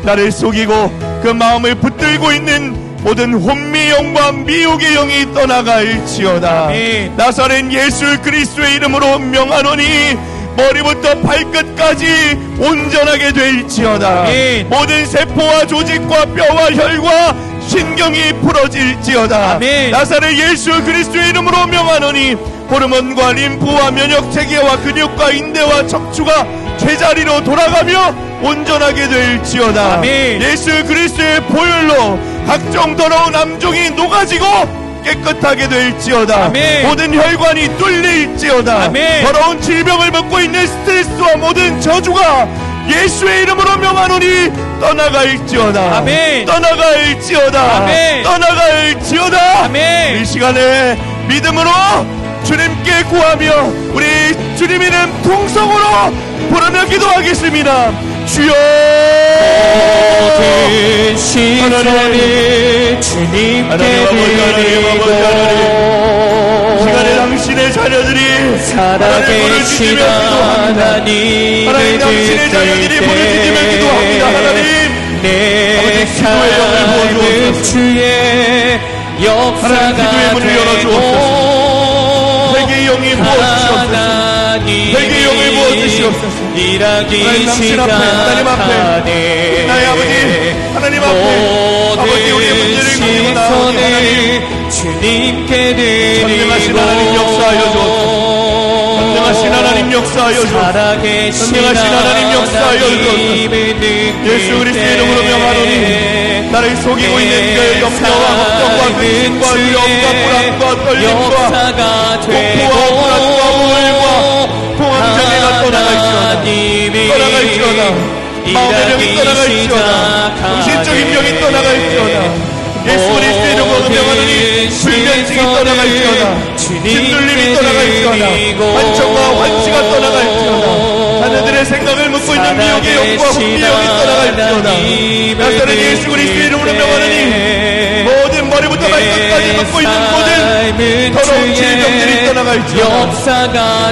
[SPEAKER 1] 나를 속이고 그 마음을 붙들고 있는 모든 혼미 영과 미혹의 영이 떠나갈지어다. 나사렛 예수 그리스도의 이름으로 명하노니 머리부터 발끝까지 온전하게 될지어다. 모든 세포와 조직과 뼈와 혈과 신경이 풀어질지어다. 나사렛 예수 그리스도의 이름으로 명하노니 호르몬과 림프와 면역체계와 근육과 인대와 척추가 제자리로 돌아가며 온전하게 될지어다. 예수 그리스도의 보혈로 각종 더러운 암종이 녹아지고 깨끗하게 될지어다. 모든 혈관이 뚫릴지어다. 더러운 질병을 먹고 있는 스트레스와 모든 저주가 예수의 이름으로 명하노니 떠나갈지어다. 떠나갈지어다. 떠나갈지어다. 이 시간에 믿음으로 주님께 구하며 우리 주님 이름 통성으로 부르며 기도하겠습니다. 주여,
[SPEAKER 2] 모든 시선을 주님께 드리고
[SPEAKER 1] 시간에 당신의 자녀들이
[SPEAKER 2] 살아계신 하나님을
[SPEAKER 1] 당신의 자녀들이 부르짖으며 기도합니다. 하나님,
[SPEAKER 2] 내 삶을 주의 하나님 기도의 문을 열어주옵소서. 회개의 영이 부어주시옵소서. 회개의 영을 부어주시옵소서. 하나님 당신 앞에, 하나님 앞에, 나의 아버지 하나님 앞에, 아버지 우리의 문제를 가지고 나오니 하나님
[SPEAKER 3] 주님께 드리고
[SPEAKER 2] 전능하신 하나님 역사하여 주옵소서. 전능하신 하나님 역사하여 주옵소서. 전능하신 하나님 역사하여 주옵소서. 예수 그리스도의 이름으로 명하노니 나를 속이고 있는 그 염려와 걱정과 근심과 두려움과 불안과 떨림과 공포와 불안과 우울과 공황장애가 떠나갈지어다. 떠나갈지어다. 마음의 병이 떠나갈지어다. 정신적인 병이 떠나갈지어다. 예수 그리스도의 이름으로 명하노니 불면증이 떠나갈지어다. 짓눌림이 떠나갈지어다. 환청과 환치가 떠나갈지어다. 하늘들의 생각을 묻고 있는 미혹의 영과 훈미영이 떠나갈지어다. 나사렛 예수 그리스도의 이름으로 명하노니 모든 머리부터 발끝까지 묻고 있는 모든 더러운 질병들이 떠나갈지어다.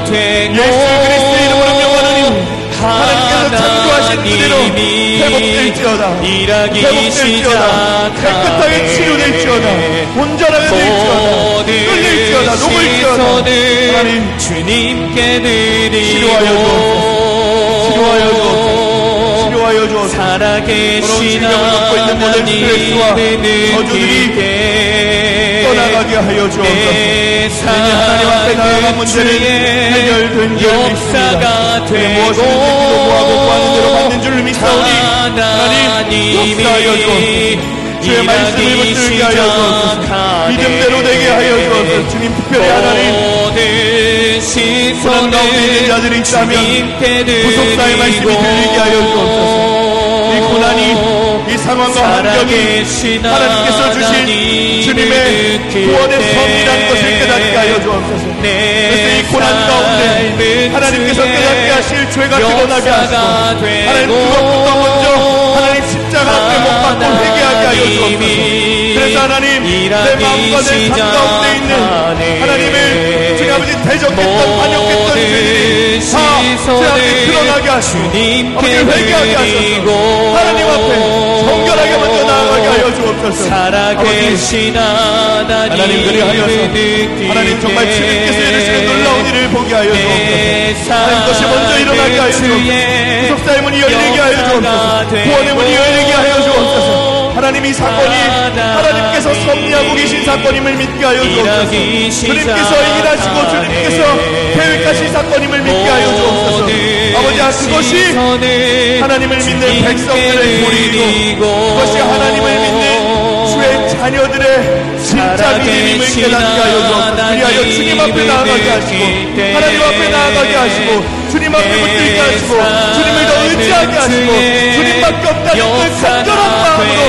[SPEAKER 2] 예수 그리스도의 이름으로 명하노니 하나님께서 창조하신 그대로 회복될지어다. 회복될지어다. 깨끗하게 치유될지어다. 온전하게 될지어다. 뚫릴지어다. 녹을지어다. 하나님
[SPEAKER 3] 주님께 드리고
[SPEAKER 2] 치료하여 주옵소서. 치료하여 주옵소서.
[SPEAKER 3] 살아계신
[SPEAKER 2] 갖고 있는 모든 스트레스와 저주들이 떠나가게 하여 주옵소서. 하나님 앞에 나아간 문제는 해결된 줄 믿습니다. 무엇이든지 기도하고 구하는 대로 받는 줄 믿사오니 하나님 역사하여 주옵소서. 주의 말씀을 붙들게 하여 주옵소서. 믿음대로 되게 하여 주옵소서. 주님 특별히 하나님 고난 가운데 있는 자들이 있다면 구속사의 말씀이 들리게 하여 주옵소서. 이 고난이 이 상황과 환경이 하나님께서 주신 주님의 구원의 섭리라는 것을 깨닫게 하여 주옵소서. 그래서 이 고난 가운데 하나님께서 깨닫게 하실 죄가 드러나게 하시고 하나님 그것부터 먼저 하나님 십자가 앞에 못 박고 회개하게 하여 주옵소서. 그래서 하나님 내 마음과 내 삶 가운데 있는 하나님을 주님 아버지 대적했던 반역했던 죄들이 다 제 앞에 드러나게 하시고 아버지 회개하게 하셔서 하나님 앞에 정결하게 먼저 나아가게 하여 주옵소서. 하나님 그리하여서 하나님 정말 주님께서 이루시는 놀라운 일을 보게 하여 주옵소서. 하나님 것이 먼저 일어나게 하여 주옵소서. 구속사의 문이 열리게 하여 주옵소서. 구원의 문이 열리게 하여 주옵소서. 하나님 이 사건이 하나님께서 섭리하고 계신 사건임을 믿게 하여 주옵소서. 주님께서 일하시고 주님께서 계획하신 사건임을 믿게 하여 주옵소서. 아버지 그것이 하나님을 믿는 백성들의 도리이고 그것이 하나님을 믿는 주의 자녀들의 진짜 믿음임을 깨닫게 하여 주옵소서. 그리하여 주님 앞에 나아가게 하시고 하나님 앞에 나아가게 하시고 주님 앞에 붙들게 하시고 주님을 더 의지하게 하시고 주님밖에 없다는 그 간절한 마음으로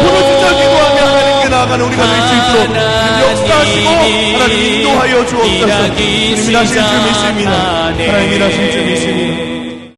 [SPEAKER 2] 부르짖어 기도하며 하나님께 나아가는 우리가 될 수 있도록 역사하시고 하나님 인도하여 주옵소서. 주님이 하실 줄 믿습니다. 하나님이 하실 줄 믿습니다.